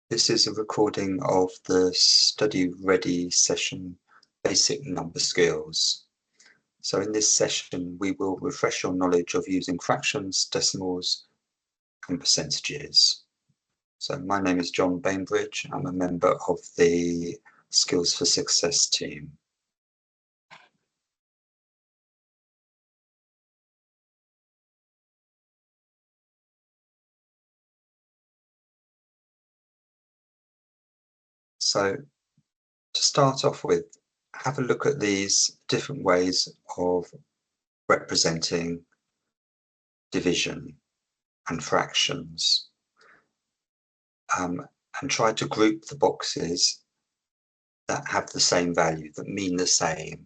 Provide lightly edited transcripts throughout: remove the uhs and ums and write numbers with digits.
This is a recording of the Study Ready session, Basic Number Skills. So in this session, we will refresh your knowledge of using fractions, decimals, and percentages. So my name is John Bainbridge. I'm a member of the Skills for Success team. So to start off with, have a look at these different ways of representing division and fractions, and try to group the boxes that have the same value, that mean the same.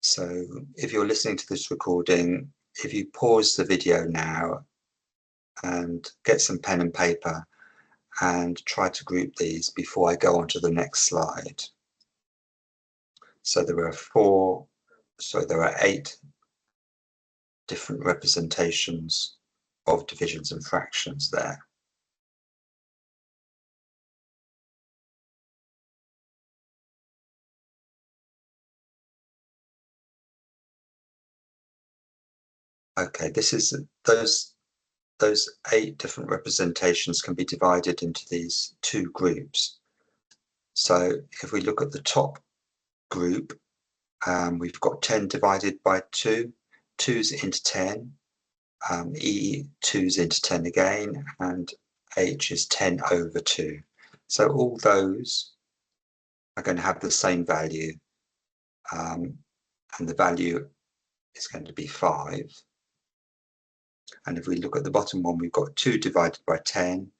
So if you're listening to this recording, if you pause the video now and get some pen and paper and try to group these before I go on to the next slide. So there are 8 different representations of divisions and fractions there. Okay, this is those 8 different representations can be divided into these 2 groups. So if we look at the top group, we've got 10 divided by 2, 2's into 10, E 2's into 10 again, and H is 10 over 2. So all those are going to have the same value, and the value is going to be 5. And if we look at the bottom one, we've got 2 divided by 10,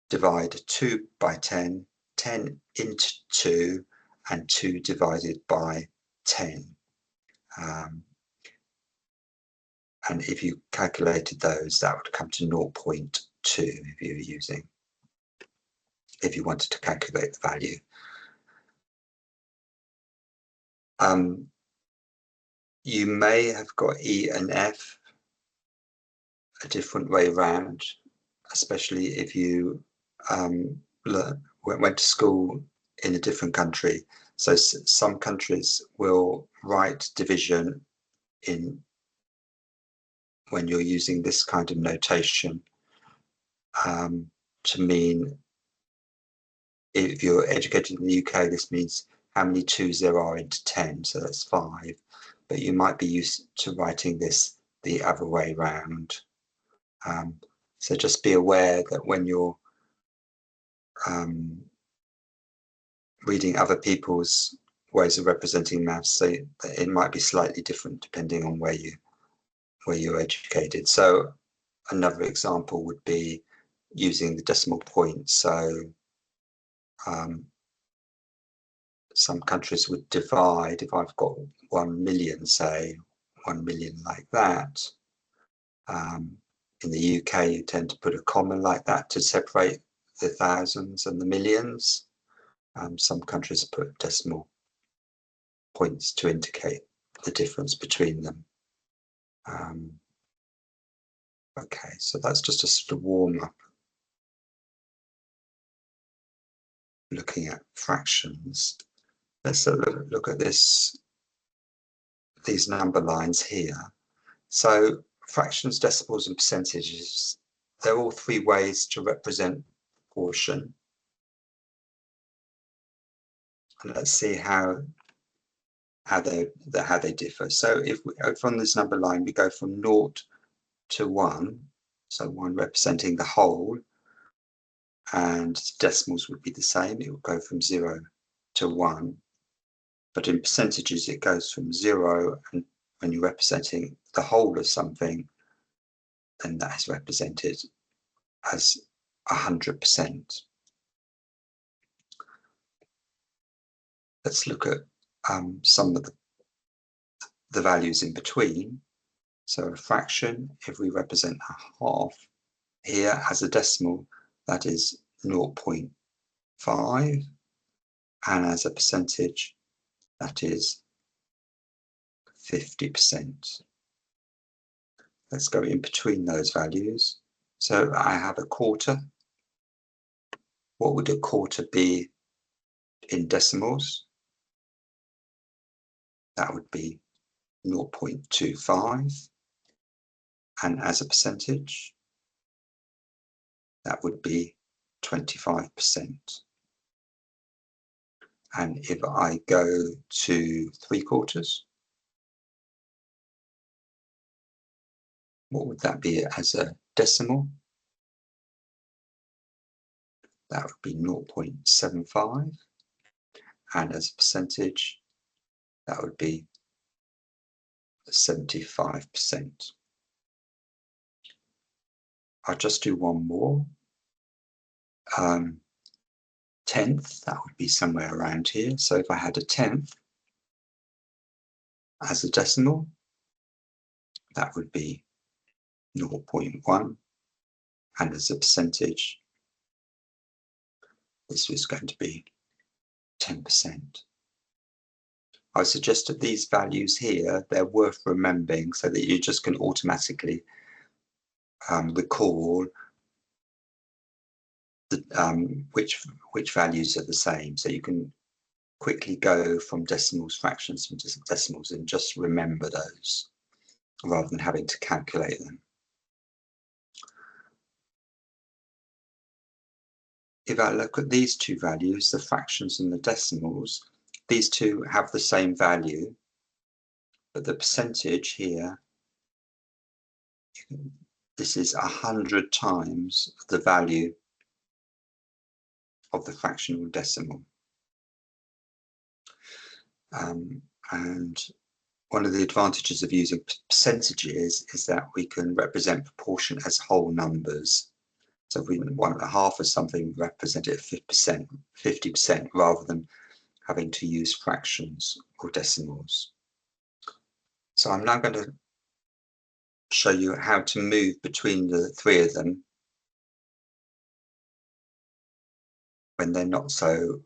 divide 2 by 10, 10 into 2, and 2 divided by 10. And if you calculated those, that would come to 0.2 if you wanted to calculate the value. You may have got E and F a different way around, especially if you went to school in a different country. So some countries will write division in when you're using this kind of notation to mean, if you're educated in the UK, this means how many 2's there are into 10, so that's 5. But you might be used to writing this the other way round. So just be aware that when you're reading other people's ways of representing maths, so it might be slightly different depending on where you're educated. So another example would be using the decimal point. So some countries would divide, if I've got 1 million, say 1 million like that. In the UK, you tend to put a comma like that to separate the thousands and the millions. Some countries put decimal points to indicate the difference between them. Okay, so that's just a sort of warm up. Looking at fractions. Let's look at these number lines here. So fractions, decimals, and percentages, they're all 3 ways to represent proportion. And let's see how they differ. So if on this number line we go from 0 to 1, so 1 representing the whole, and decimals would be the same. It would go from 0 to 1. But in percentages, it goes from 0, and when you're representing the whole of something, then that is represented as 100%. Let's look at some of the values in between. So a fraction, if we represent a half here as a decimal, that is 0.5, and as a percentage, that is 50%. Let's go in between those values. So I have a quarter. What would a quarter be in decimals? That would be 0.25. And as a percentage, that would be 25%. And if I go to 3/4, what would that be as a decimal? That would be 0.75. And as a percentage, that would be 75%. I'll just do one more. 1/10, that would be somewhere around here. So if I had a 1/10 as a decimal, that would be 0.1. And as a percentage, this was going to be 10%. I suggest that these values here, they're worth remembering so that you just can automatically recall the, which values are the same. So you can quickly go from decimals, fractions, and decimals, and just remember those rather than having to calculate them. If I look at these two values, the fractions and the decimals, these two have the same value, but the percentage here, this is 100 times the value of the fractional decimal. And one of the advantages of using percentages is that we can represent proportion as whole numbers. So if we want a half of something, represent it at 50% rather than having to use fractions or decimals. So I'm now going to show you how to move between the three of them when they're not so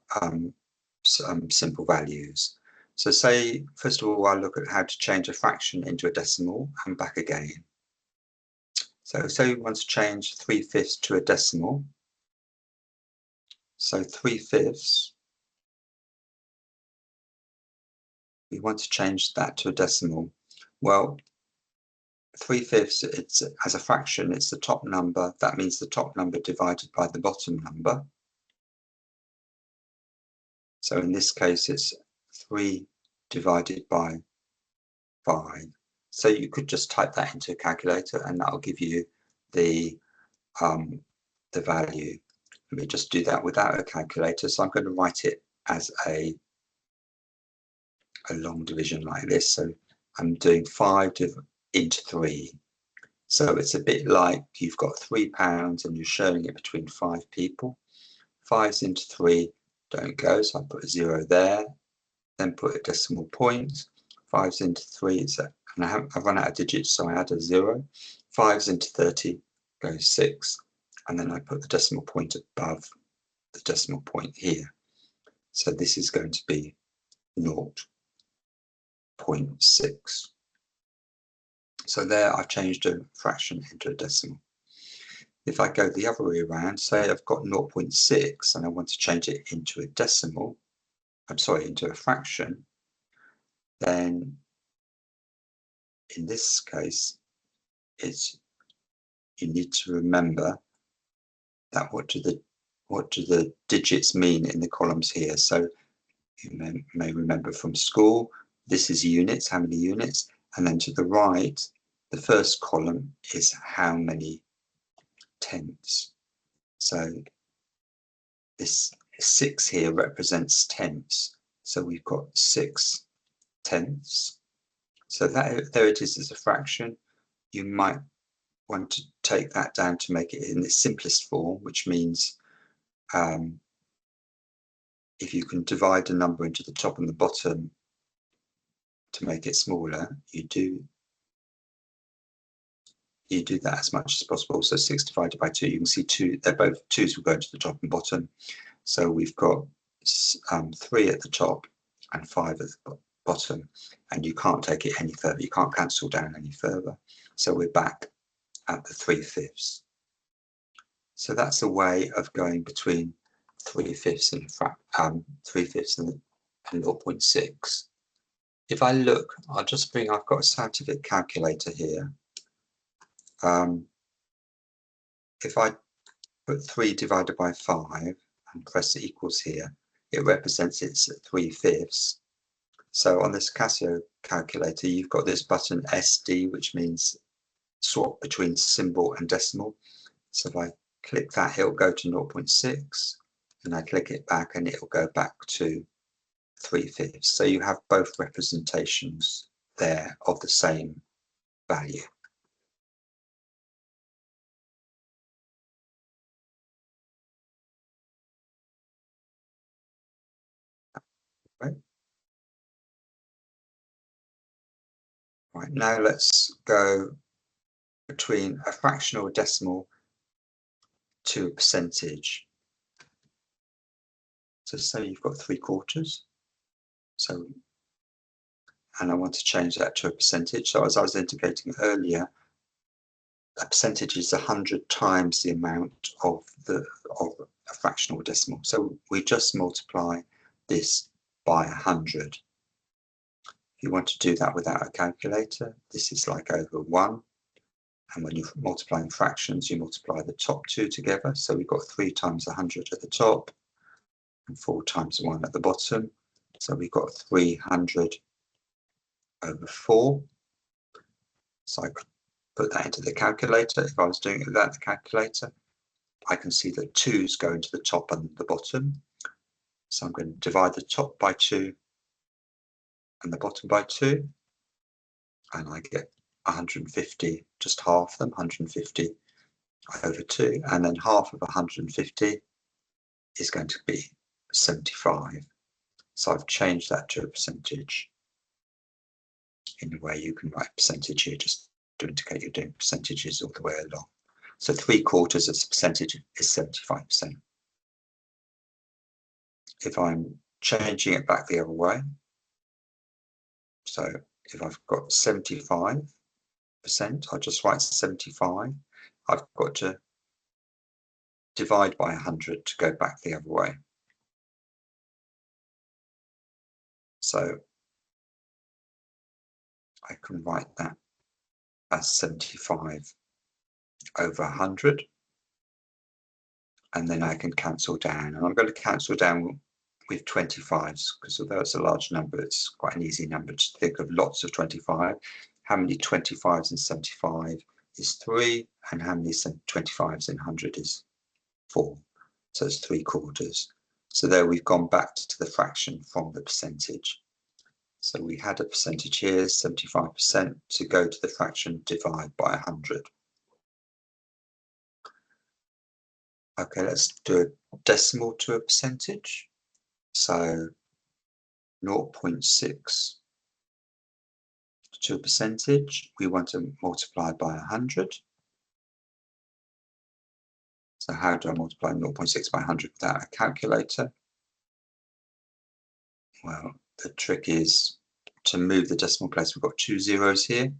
simple values. So say, first of all, I'll look at how to change a fraction into a decimal and back again. So say we want to change 3/5 to a decimal. So 3/5, we want to change that to a decimal. Well, 3/5, it's as a fraction, it's the top number. That means the top number divided by the bottom number. So in this case, it's 3 divided by 5. So you could just type that into a calculator and that'll give you the value. Let me just do that without a calculator. So I'm going to write it as a long division like this. So I'm doing 5 into 3. So it's a bit like you've got £3 and you're sharing it between 5 people. 5s into 3 don't go, so I put a 0 there, then put a decimal point. 5s into 3, and I've run out of digits, so I add a 0. 5s into 30 goes 6, and then I put the decimal point above the decimal point here. So this is going to be 0.6. So there I've changed a fraction into a decimal. If I go the other way around, say I've got 0.6 and I want to change it into a decimal, into a fraction, then in this case, you need to remember that what do the digits mean in the columns here. So you may remember from school, this is units, how many units, and then to the right, the first column is how many tenths. So this 6 here represents tenths. So we've got 6 tenths. So there it is as a fraction. You might want to take that down to make it in its simplest form, which means if you can divide a number into the top and the bottom to make it smaller, you do that as much as possible. So 6 divided by 2, you can see 2, they're both 2's will go to the top and bottom. So we've got 3 at the top and 5 at the bottom, and you can't take it any further. You can't cancel down any further. So we're back at the 3/5. So that's a way of going between 3/5 and 3/5 and 0.6. If I look, I've got a scientific calculator here. If I put 3 divided by 5 and press equals here, it represents it's 3/5. So on this Casio calculator, you've got this button SD, which means swap between symbol and decimal. So if I click that, it'll go to 0.6, and I click it back and it'll go back to 3/5. So you have both representations there of the same value. Right. Right, now let's go between a fraction or a decimal to a percentage. So say you've got 3/4. So, and I want to change that to a percentage. So as I was indicating earlier, a percentage is 100 times the amount of a fractional decimal. So we just multiply this by 100. If you want to do that without a calculator, this is like over 1. And when you're multiplying fractions, you multiply the top two together. So we've got 3 times 100 at the top and 4 times 1 at the bottom. So we've got 300 over 4. So I could put that into the calculator. If I was doing it without the calculator, I can see that 2's go into the top and the bottom. So I'm going to divide the top by 2 and the bottom by 2. And I get 150, just half them, 150 over 2. And then half of 150 is going to be 75. So I've changed that to a percentage. In a way, you can write percentage here just to indicate you're doing percentages all the way along. So 3/4 as a percentage is 75%. If I'm changing it back the other way, so if I've got 75%, I'll just write 75. I've got to divide by 100 to go back the other way. So I can write that as 75 over 100. And then I can cancel down. And I'm going to cancel down with 25s, because although it's a large number, it's quite an easy number to think of lots of 25. How many 25s in 75 is 3, and how many 25s in 100 is 4. So it's 3/4. So there we've gone back to the fraction from the percentage. So we had a percentage here, 75%, to go to the fraction divide by 100. Okay, let's do a decimal to a percentage. So 0.6 to a percentage, we want to multiply by 100. So how do I multiply 0.6 by 100 without a calculator? Well, the trick is to move the decimal place. We've got 2 zeros here.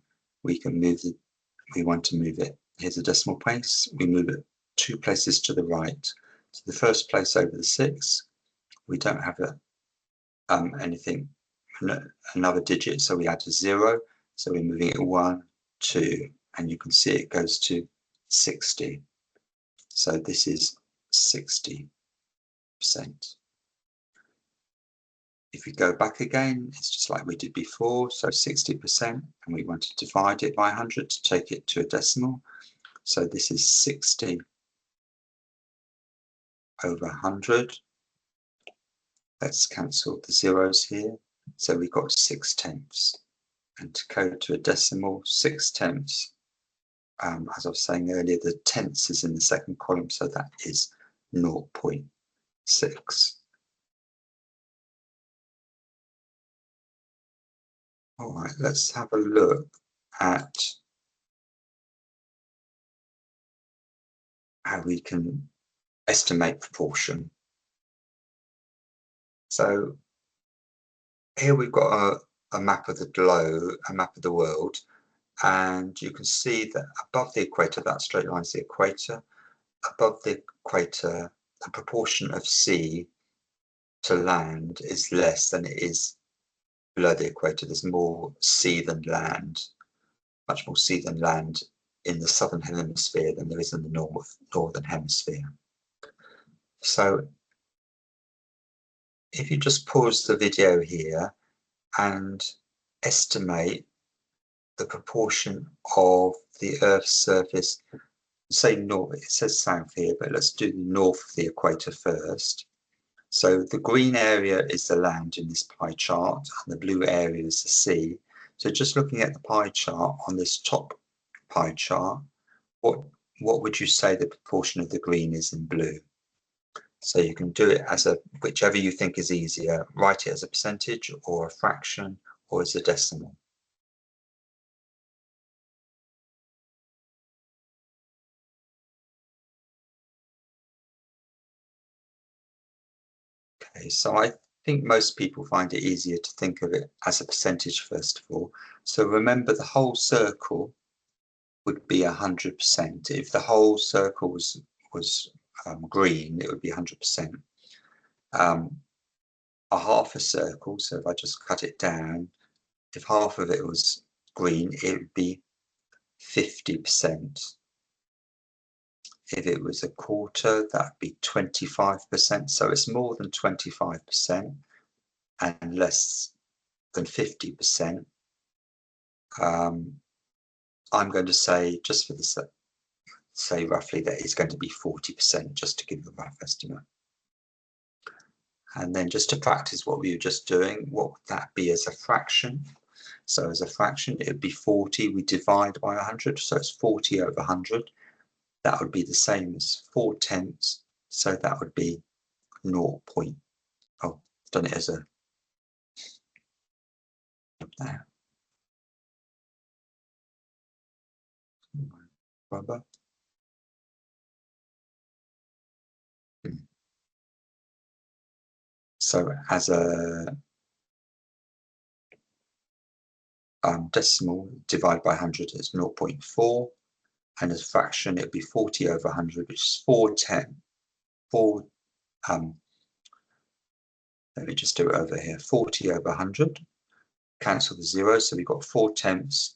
We want to move it. Here's a decimal place. We move it 2 places to the right. So the first place over the 6, we don't have another digit, so we add a 0. So we're moving it 1, 2, and you can see it goes to 60. So this is 60%. If we go back again, it's just like we did before. So 60%, and we want to divide it by 100 to take it to a decimal. So this is 60 over 100. Let's cancel the zeros here. So we've got 6/10. And to go to a decimal, 6/10. As I was saying earlier, the tenths is in the second column, so that is 0.6. All right, let's have a look at how we can estimate proportion. So here we've got a map of the globe, a map of the world, and you can see that above the equator, that straight line is the equator. Above the equator, the proportion of sea to land is less than it is below the equator. There's more sea than land, much more sea than land in the southern hemisphere than there is in the northern hemisphere. So if you just pause the video here and estimate the proportion of the Earth's surface, say north, it says south here, but let's do the north of the equator first. So the green area is the land in this pie chart, and the blue area is the sea. So just looking at the pie chart on this top pie chart, what would you say the proportion of the green is in blue? So you can do it as whichever you think is easier, write it as a percentage or a fraction or as a decimal. Okay, so I think most people find it easier to think of it as a percentage first of all. So remember, the whole circle would be 100%. If the whole circle was green, it would be 100%. A half a circle, so if I just cut it down, if half of it was green, it would be 50%. If it was a quarter, that would be 25%. So it's more than 25% and less than 50%. I'm going to say, just for the say roughly, that it's going to be 40%, just to give you a rough estimate. And then just to practice what we were just doing, what would that be as a fraction? So as a fraction, it would be 40. We divide by 100, so it's 40 over 100. That would be the same as 4/10. So that would be 0. Oh, I've done it as a there. Rubber. So as a decimal, divide by 100 is 0.4, and as a fraction it would be 40 over 100, which is 4/10. Let me just do it over here. 40 over 100. Cancel the zeros, so we've got 4/10.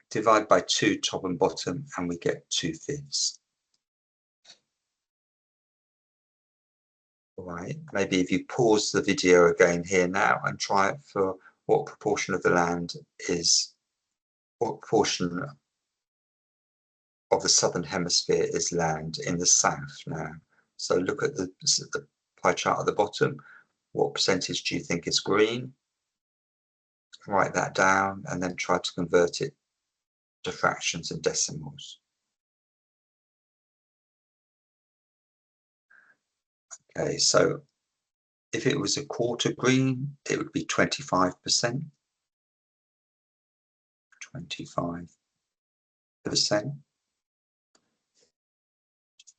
Divide by 2 top and bottom, and we get 2/5. All right, maybe if you pause the video again here now and try it for what proportion of the land is, what proportion of the southern hemisphere is land in the south now. So look at the pie chart at the bottom. What percentage do you think is green? Write that down and then try to convert it to fractions and decimals. Okay, so if it was a quarter green, it would be 25%. 25%.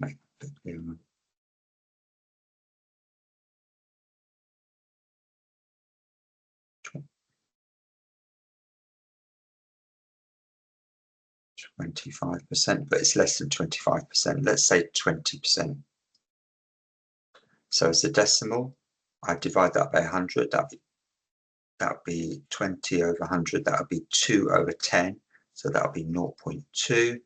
Make it a bit clearer. 25%, but it's less than 25%. Let's say 20%. So as a decimal, I divide that by 100. That would be 20 over 100. That would be 2 over 10. So that would be 0.2.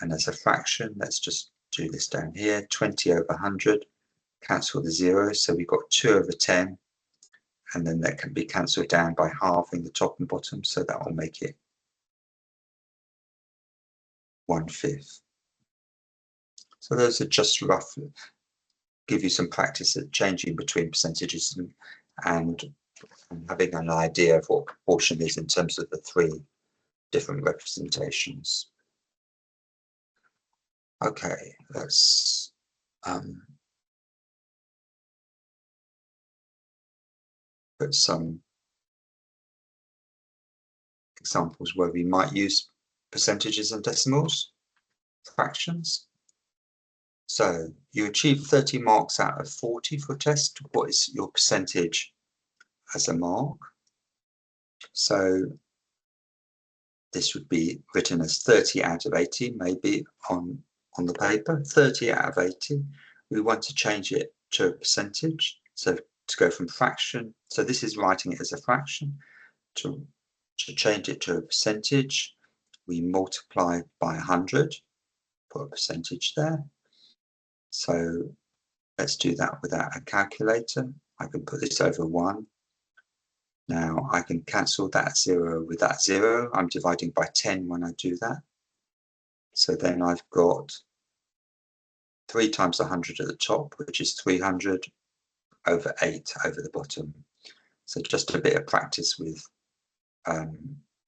And as a fraction, let's just do this down here. 20 over 100. Cancel the zeros. So we've got 2 over 10. And then that can be cancelled down by halving the top and bottom. So that will make it 1/5. So those are just rough, give you some practice at changing between percentages and having an idea of what proportion is in terms of the 3 different representations. Okay, let's put some examples where we might use percentages and decimals, fractions. So you achieved 30 marks out of 40 for a test. What is your percentage as a mark? So this would be written as 30 out of 80, maybe on the paper, 30 out of 80. we want to change it to a percentage. So to go from fraction, so this is writing it as a fraction. To change it to a percentage, we multiply by 100, put a percentage there. So let's do that without a calculator. I can put this over 1. Now I can cancel that 0 with that 0. I'm dividing by 10 when I do that. So then I've got 3 times 100 at the top, which is 300 over 8 over the bottom. So just a bit of practice with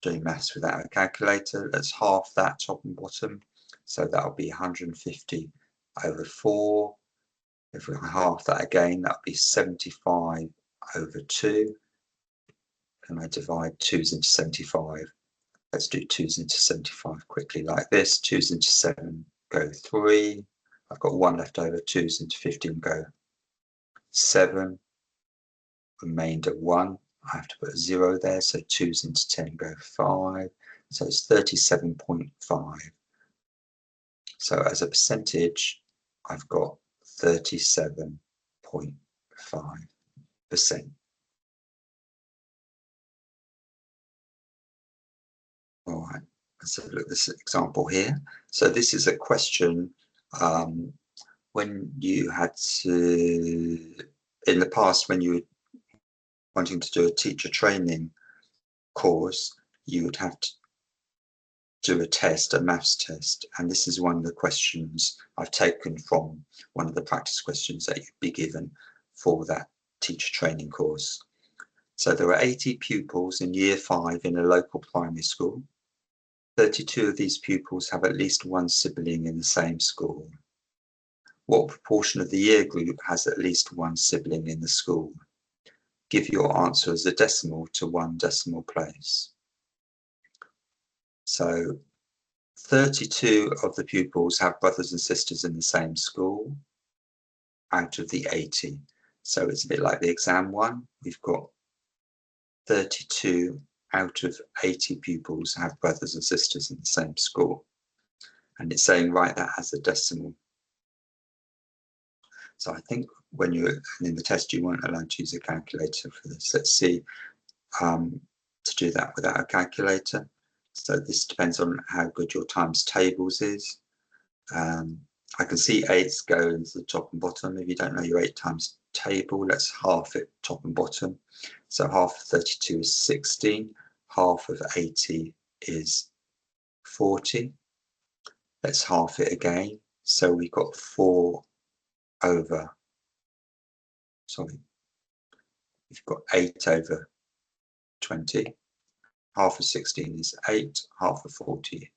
doing maths without a calculator. Let's half that top and bottom. So that'll be 150 over 4. If we half that again, that'll be 75 over 2. And I divide 2's into 75. Let's do 2's into 75 quickly like this. 2's into 7 go 3. I've got 1 left over. 2's into 15 go 7. Remainder 1. I have to put a 0 there. So 2's into 10 go 5. So it's 37.5. So as a percentage, I've got 37.5%. All right, let's have a look at this example here. So this is a question when you had to, in the past, when you were wanting to do a teacher training course, you would have to do a test, a maths test. And this is one of the questions I've taken from one of the practice questions that you'd be given for that teacher training course. So there are 80 pupils in year 5 in a local primary school. 32 of these pupils have at least one sibling in the same school. What proportion of the year group has at least one sibling in the school? Give your answer as a decimal to 1 decimal place. So 32 of the pupils have brothers and sisters in the same school out of the 80. So it's a bit like the exam one. We've got 32 out of 80 pupils have brothers and sisters in the same school. And it's saying write that as a decimal. So I think when you're in the test, you weren't allowed to use a calculator for this. Let's see to do that without a calculator. So this depends on how good your times tables is. I can see 8s go into the top and bottom. If you don't know your 8 times table, let's half it top and bottom. So half of 32 is 16. Half of 80 is 40. Let's half it again. So we've got 4 over, sorry, we've got 8 over 20. Half of 16 is 8. Half of 40,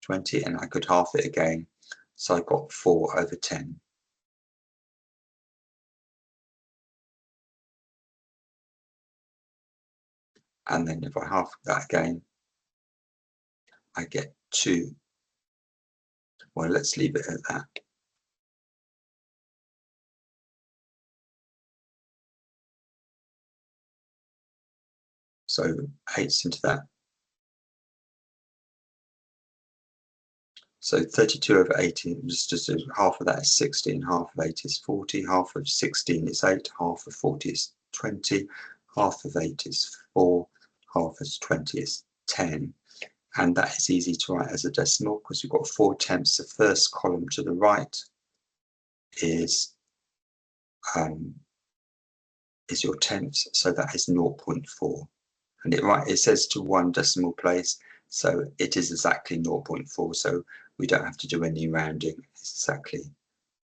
20. And I could half it again. So I got 4 over 10. And then if I half that again, I get 2. Well, let's leave it at that. So 8's into that. So 32 over 80, just half of that is 16, half of 8 is 40, half of 16 is 8, half of 40 is 20, half of 8 is 4, half of 20 is 10. And that is easy to write as a decimal because we've got 4/10. The first column to the right is your tenths, so that is 0.4. And it says to 1 decimal place, so it is exactly 0.4. So we don't have to do any rounding. It's exactly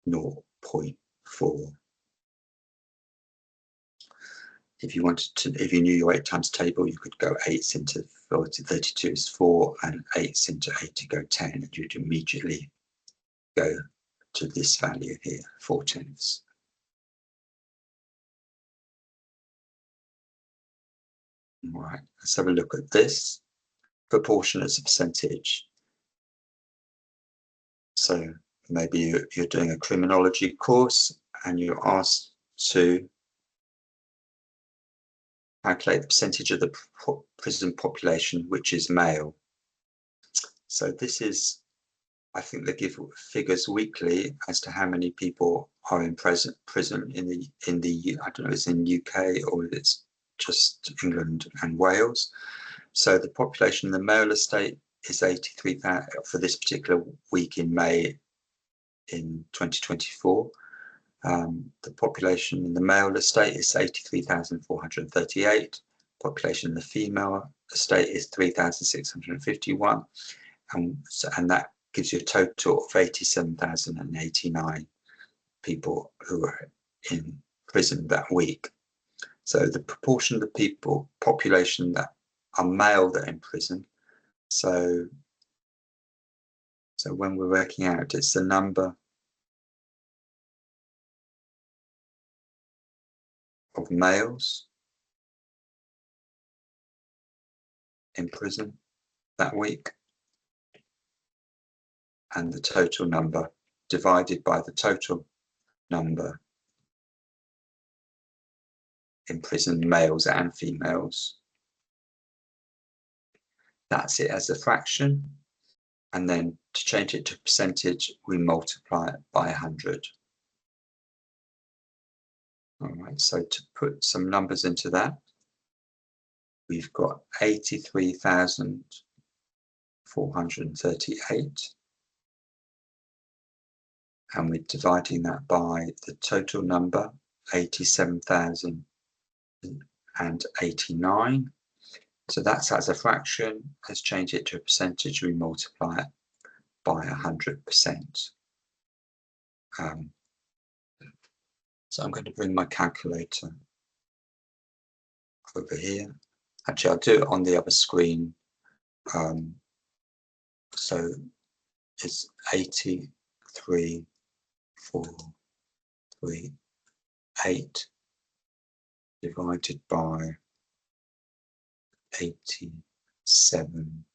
0.4. If you wanted to, if you knew your 8 times table, you could go 8's into 40, 32 is 4, and 8's into 80 go 10, and you'd immediately go to this value here, 4/10. All right, let's have a look at this. Proportion as a percentage. So maybe you're doing a criminology course and you're asked to calculate the percentage of the prison population which is male. So this is I think they give figures weekly as to how many people are in prison in the I don't know if it's in UK or if it's just England and Wales. So the population in the male estate is 83,000 for this particular week in May in 2024. The population in the male estate is 83,438. Population in the female estate is 3,651, and that gives you a total of 87,089 people who are in prison that week. So the proportion of the population that are male that are in prison. So when we're working out, it's the number of males in prison that week, and the total number divided by the total number imprisoned males and females. That's it as a fraction, and then to change it to percentage, we multiply it by 100. All right, so to put some numbers into that, we've got 83,438, and we're dividing that by the total number, 87,089. So that's as a fraction. Let's change it to a percentage. We multiply it by 100%. So I'm going to bring my calculator over here. Actually, I'll do it on the other screen. So it's 83,438 divided by 87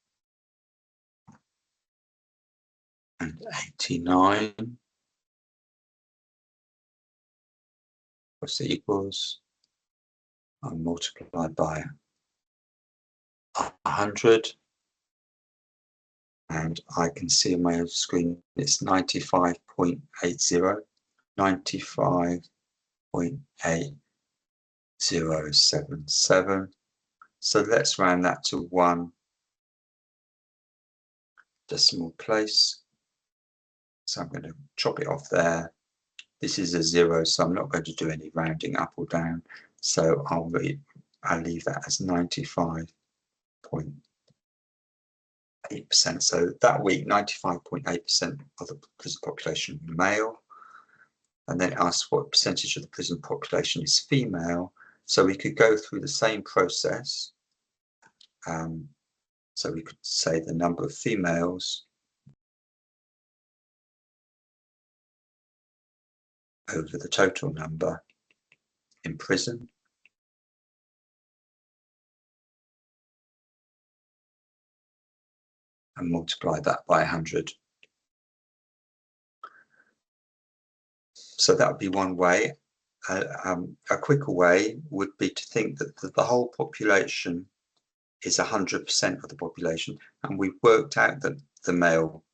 and 89. What's the equals? I multiply by 100, and I can see on my own screen it's 95.80, 95.8077. So let's round that to 1 decimal place. So I'm going to chop it off there. This is a 0, so I'm not going to do any rounding up or down. So I'll leave that as 95.8%. So that week, 95.8% of the prison population male. And then it asks what percentage of the prison population is female. So we could go through the same process. So we could say the number of females over the total number in prison. And multiply that by 100. So that would be one way. A quicker way would be to think that the whole population is 100% of the population, and we've worked out that the male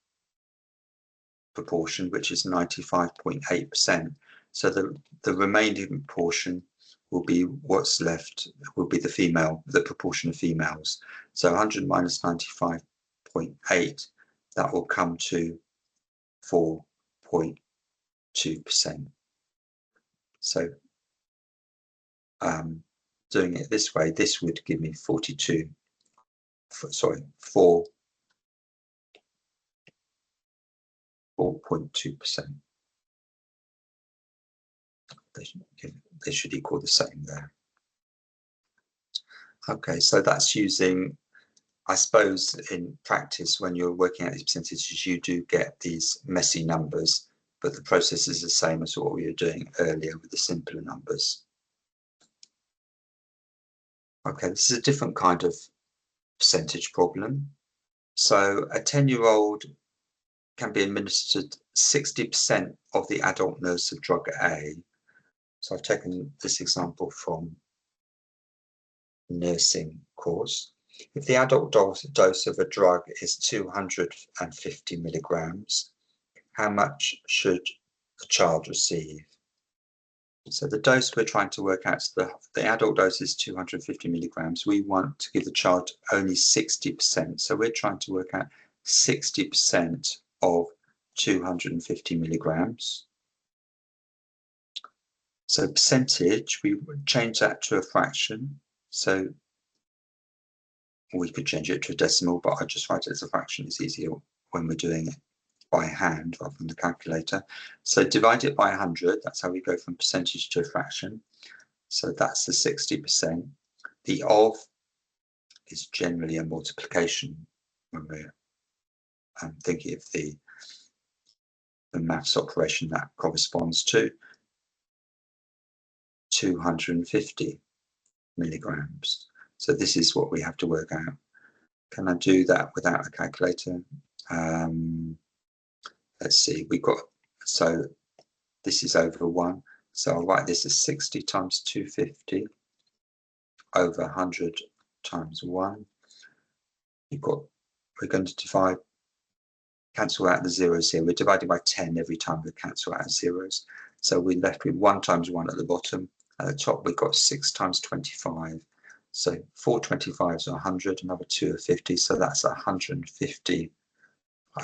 proportion, which is 95.8%. So the remaining portion will be what's left, will be the proportion of females. So 100 minus 95.8, that will come to 4.2%. So doing it this way, this would give me 4.2%. They should equal the same there. Okay, so that's using, I suppose in practice when you're working out these percentages, you do get these messy numbers, but the process is the same as what we were doing earlier with the simpler numbers. Okay, this is a different kind of percentage problem. So a 10-year-old can be administered 60% of the adult nurse of drug A. So I've taken this example from nursing course. If the adult dose of a drug is 250 milligrams, how much should the child receive? So the dose we're trying to work out is the adult dose is 250 milligrams. We want to give the child only 60%. So we're trying to work out 60% of 250 milligrams. So percentage, we would change that to a fraction. So we could change it to a decimal, but I just write it as a fraction. It's easier when we're doing it by hand rather than the calculator. So divide it by 100. That's how we go from percentage to a fraction. So that's the 60%. The of is generally a multiplication when we're thinking of the maths operation that corresponds to 250 milligrams. So this is what we have to work out. Can I do that without a calculator? Let's see, so this is over 1. So I'll write this as 60 times 250 over 100 times 1. We're going to cancel out the zeros here. We're dividing by 10 every time we cancel out zeros. So we're left with 1 times 1 at the bottom. At the top, we've got 6 times 25. So 4 25s are 100, another 2 are 50. So that's 150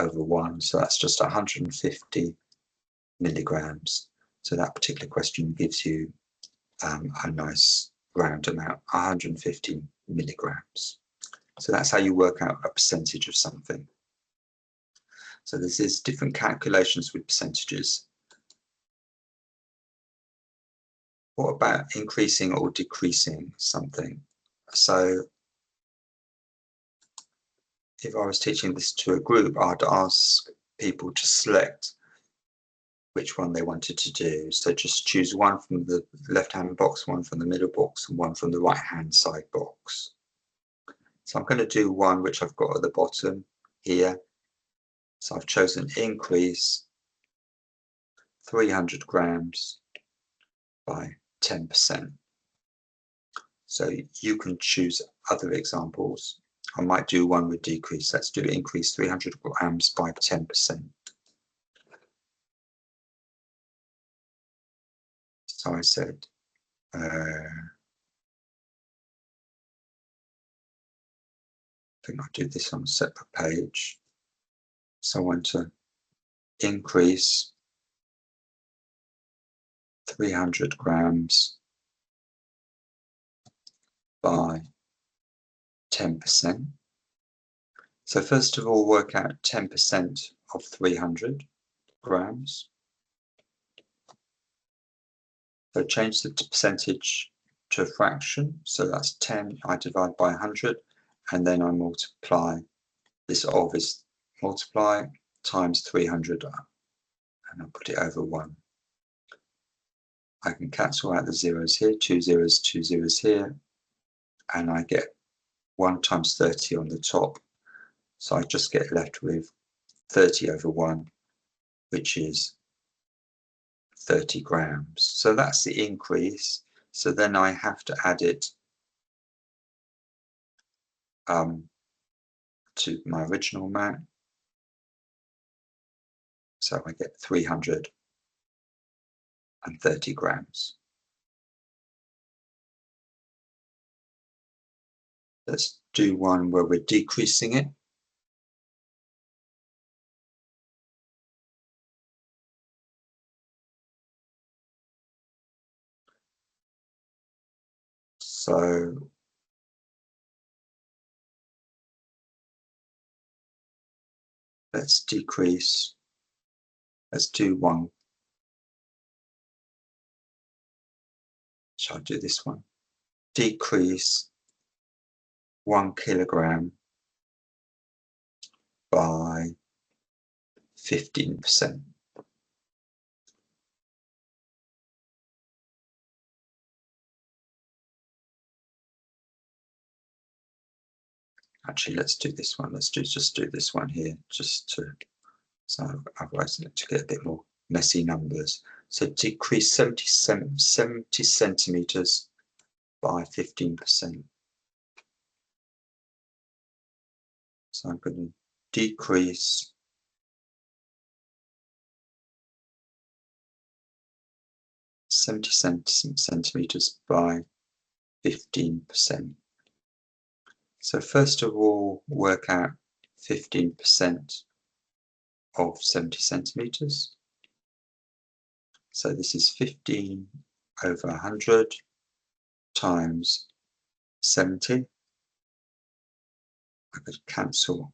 over 1. So that's just 150 milligrams. So that particular question gives you a nice round amount, 150 milligrams. So that's how you work out a percentage of something. So this is different calculations with percentages. What about increasing or decreasing something? So if I was teaching this to a group, I'd ask people to select which one they wanted to do. So just choose one from the left-hand box, one from the middle box, and one from the right-hand side box. So I'm going to do one which I've got at the bottom here. So I've chosen increase 300 grams by 10%. So you can choose other examples. I might do one with decrease. Let's do increase 300 grams by 10%. So I said, I think I'll do this on a separate page. So I want to increase 300 grams by 10%. So first of all, work out 10% of 300 grams. So change the percentage to a fraction. So that's 10, I divide by 100, and then I multiply. This of is multiply times 300, and I'll put it over 1. I can cancel out the zeros here, 2 zeros here, and I get 1 times 30 on the top. So I just get left with 30 over 1, which is 30 grams. So that's the increase. So then I have to add it to my original amount. So I get 330 grams. Let's do one where we're decreasing it. So let's decrease. Let's do one. Shall I do this one? Decrease 1 kilogram by 15%. Actually, let's do this one. Let's just do this one here, so otherwise to get a bit more messy numbers. So decrease 70 centimeters by 15%. So I'm going to decrease 70 centimeters by 15%. So first of all, work out 15% of 70 centimeters. So this is 15 over 100 times 70. I could cancel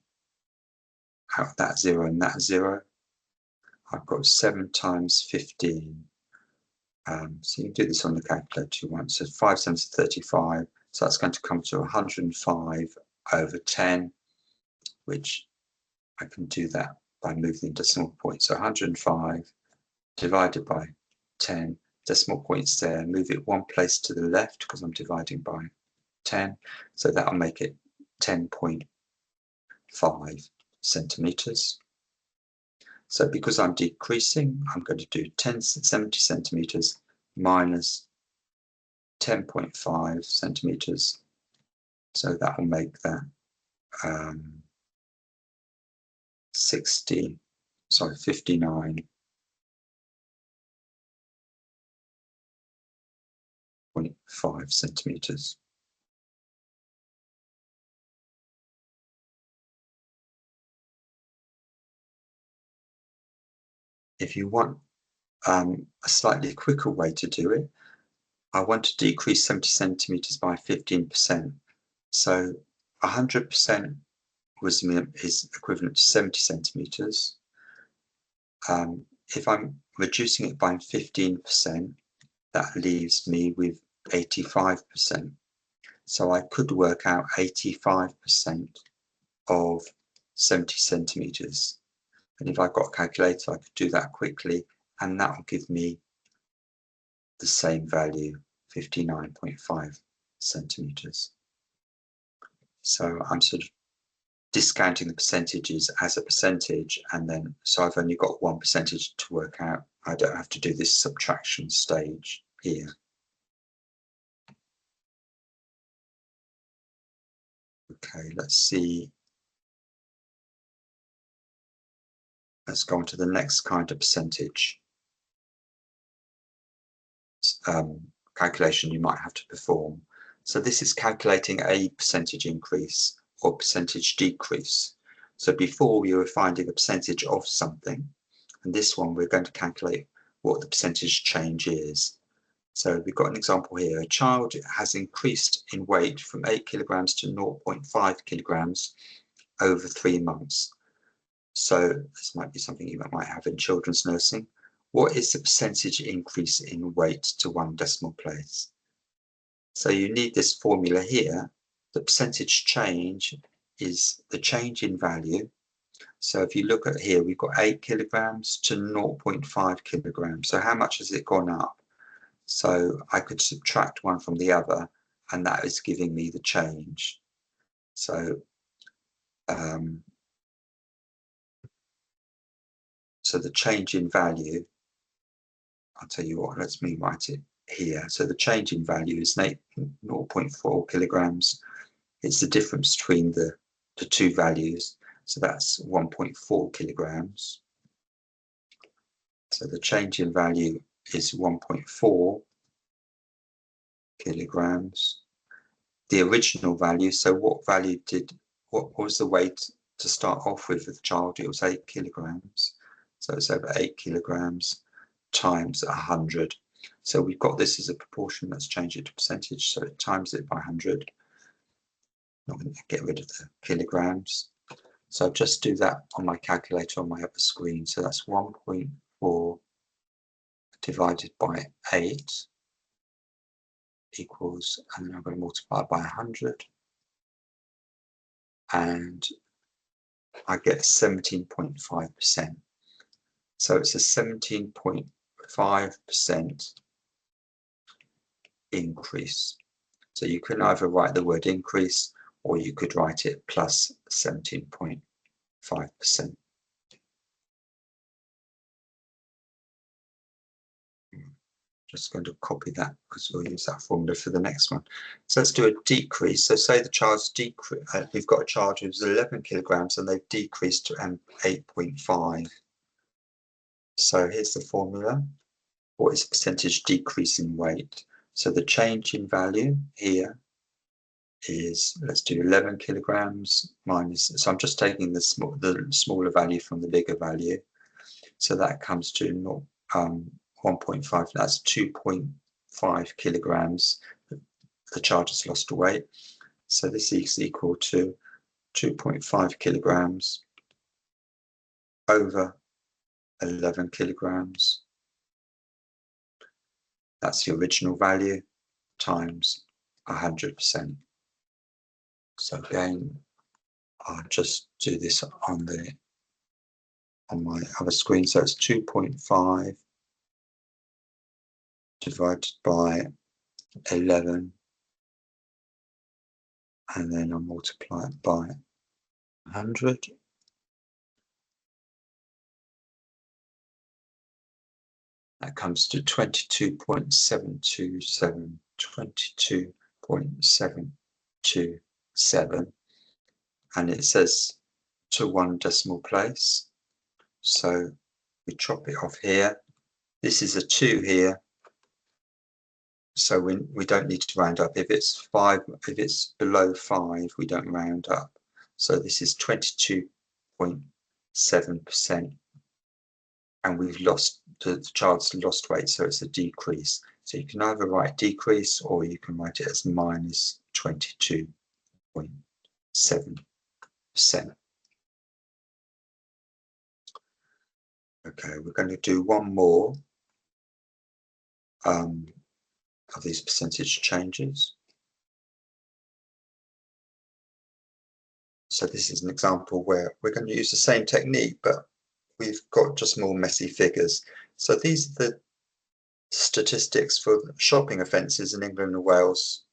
out that 0 and that 0. I've got 7 times 15. So you can do this on the calculator if you want. So 5 7s 35. So that's going to come to 105 over 10, which I can do that by moving the decimal point. So 105 divided by 10, decimal points there, move it one place to the left because I'm dividing by 10. So that'll make it 10.5 centimeters. So because I'm decreasing, I'm going to do 70 centimeters minus 10.5 centimeters. So that will make that 59.5 centimeters. If you want a slightly quicker way to do it, I want to decrease 70 centimeters by 15%. So 100% is equivalent to 70 centimeters. If I'm reducing it by 15%, that leaves me with 85%. So I could work out 85% of 70 centimeters. And if I've got a calculator, I could do that quickly, and that will give me the same value, 59.5 centimeters. So I'm sort of discounting the percentages as a percentage, and then so I've only got one percentage to work out. I don't have to do this subtraction stage here. Okay, let's see. Let's go on to the next kind of percentage calculation you might have to perform. So this is calculating a percentage increase or percentage decrease. So before we were finding a percentage of something, and this one we're going to calculate what the percentage change is. So we've got an example here. A child has increased in weight from 8 kilograms to 0.5 kilograms over 3 months. So this might be something you might have in children's nursing. What is the percentage increase in weight to 1 decimal place? So you need this formula here. The percentage change is the change in value. So if you look at here, we've got 8 kilograms to 0.5 kilograms. So how much has it gone up? So I could subtract one from the other, and that is giving me the change. So so the change in value, I'll tell you what, let's me write it here. So the change in value is 0.4 kilograms. It's the difference between the two values. So that's 1.4 kilograms. So the change in value is 1.4 kilograms. The original value, so what was the weight to start off with the child? It was 8 kilograms. So it's over 8 kilograms times 100. So we've got this as a proportion. Let's change it to percentage. So it times it by 100. Not going to get rid of the kilograms. So I'll just do that on my calculator on my upper screen. So that's 1.4 divided by 8 equals, and then I'm going to multiply by 100. And I get 17.5%. So it's a 17.5% increase. So you can either write the word increase, or you could write it plus 17.5%. just going to copy that because we'll use that formula for the next one. So let's do a decrease. So say the charge decrease, we've got a charge of 11 kilograms and they've decreased to 8.5. So here's the formula. What is the percentage decrease in weight? So the change in value here is, let's do 11 kilograms minus, so I'm just taking the smaller value from the bigger value. So that comes to 1.5, that's 2.5 kilograms. The charge has lost weight. So this is equal to 2.5 kilograms over 11 kilograms. That's the original value times 100%. So again, I'll just do this on my other screen. So it's 2.5 divided by 11, and then I'll multiply it by 100. That comes to 22.727, 22.727, and it says to 1 decimal place. So we chop it off here. This is a 2 here. So we don't need to round up. If it's below 5, we don't round up. So this is 22.7%. And we've lost, the child's lost weight, so it's a decrease. So you can either write decrease or you can write it as minus 22.7%. Okay, we're going to do one more of these percentage changes. So this is an example where we're going to use the same technique, but we've got just more messy figures. So these are the statistics for shopping offences in England and Wales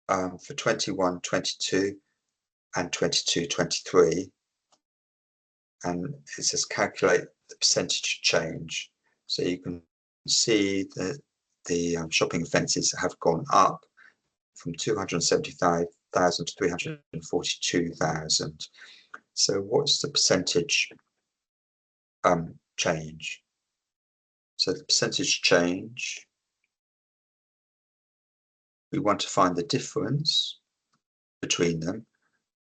for 21-22 and 22-23. And it says calculate the percentage change. So you can see that the shopping offences have gone up from 275,000 to 342,000. So what's the percentage change? So the percentage change, we want to find the difference between them.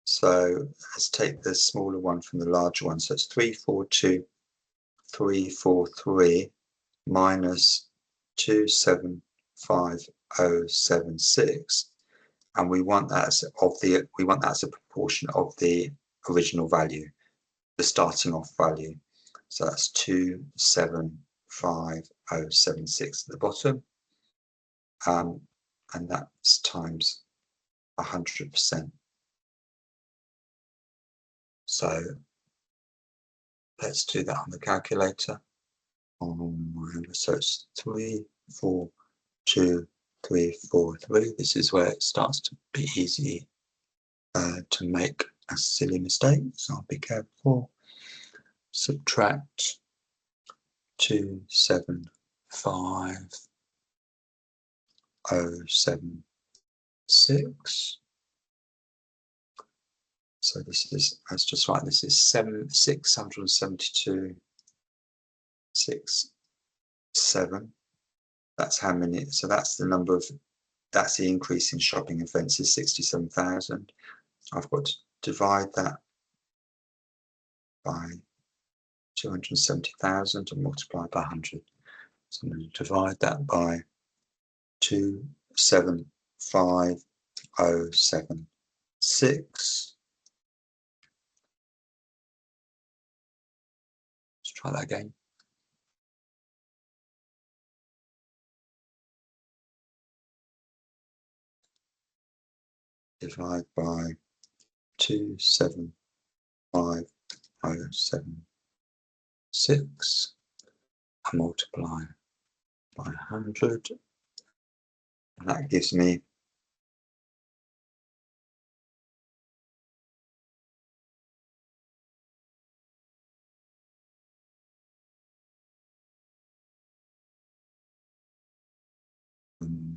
So let's take the smaller one from the larger one. So it's 342,343 minus 275,076, and we want that as a proportion of the original value, the starting off value. So that's 275,076 at the bottom, and that's times 100%. So let's do that on the calculator. So it's 342,343. This is where it starts to be easy to make a silly mistake, so I'll be careful. Subtract 275,076. So this is, let's just write, this is 672,67. That's how many, so that's the number of, that's the increase in shopping offences, 67,000. I've got to divide that by 270,000 and multiply by 100. So I'm going to divide that by 275,076. Let's try that again. Divide by 275,076 and multiply by 100, and that gives me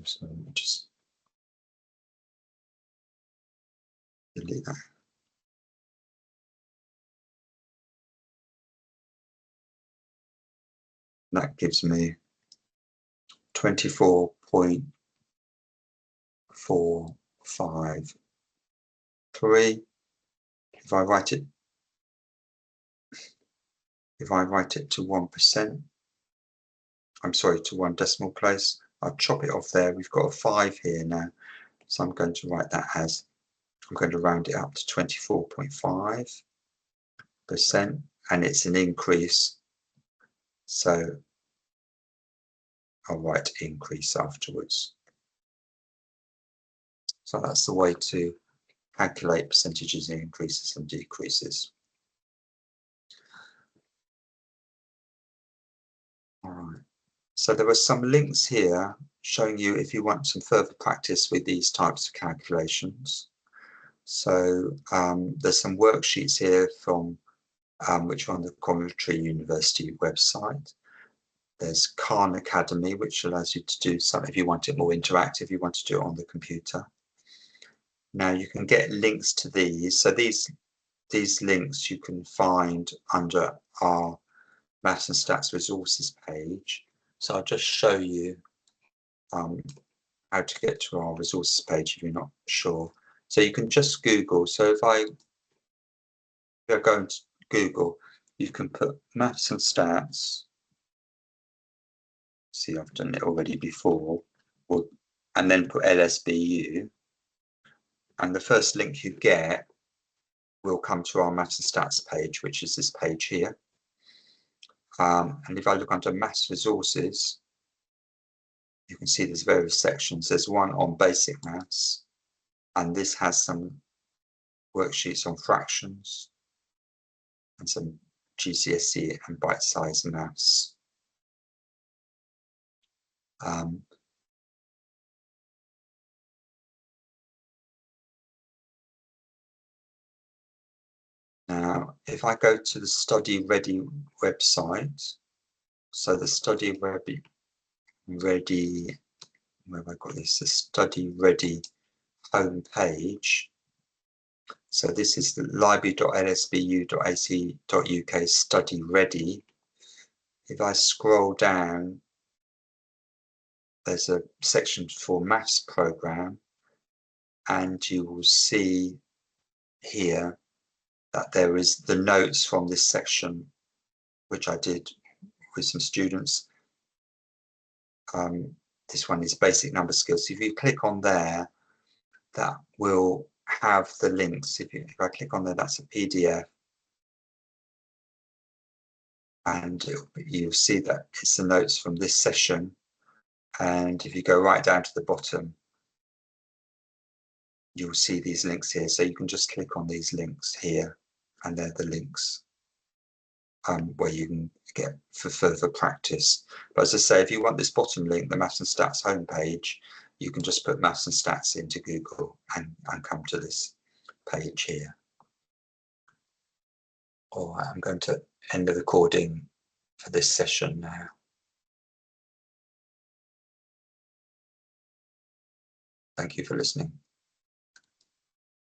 So just delete that. That gives me 24.453. If I write it to 1%, I'm sorry, to one decimal place, I'll chop it off there. We've got a 5 here now, so I'm going to write that as, I'm going to round it up to 24.5%, and it's an increase, so I'll write increase afterwards. So that's the way to calculate percentages in increases and decreases. All right. So there are some links here showing you if you want some further practice with these types of calculations. So there's some worksheets here from which are on the Coventry University website. There's Khan Academy, which allows you to do some, if you want it more interactive, you want to do it on the computer. Now you can get links to these. So these links you can find under our Maths and Stats resources page. So I'll just show you how to get to our resources page if you're not sure. So you can just Google. So if you're going to Google, you can put Maths and Stats. See, I've done it already before, and then put LSBU, and the first link you get will come to our Maths and Stats page, which is this page here. And if I look under Maths Resources, you can see there's various sections. There's one on basic maths, and this has some worksheets on fractions and some GCSE and bite-sized maths. Now, if I go to the Study Ready website, so the Study Ready, where have I got this? The Study Ready homepage. So this is the library.lsbu.ac.uk Study Ready. If I scroll down, there's a section for maths program, and you will see here that there is the notes from this section, which I did with some students. This one is basic number skills. If you click on there, that will have the links. If I click on there, that's a PDF. And you'll see that it's the notes from this session. And if you go right down to the bottom, you'll see these links here. So you can just click on these links here, and they're the links where you can get for further practice. But as I say, if you want this bottom link, the Maths and Stats homepage, you can just put Maths and Stats into Google and come to this page here. All right, I'm going to end the recording for this session now. Thank you for listening.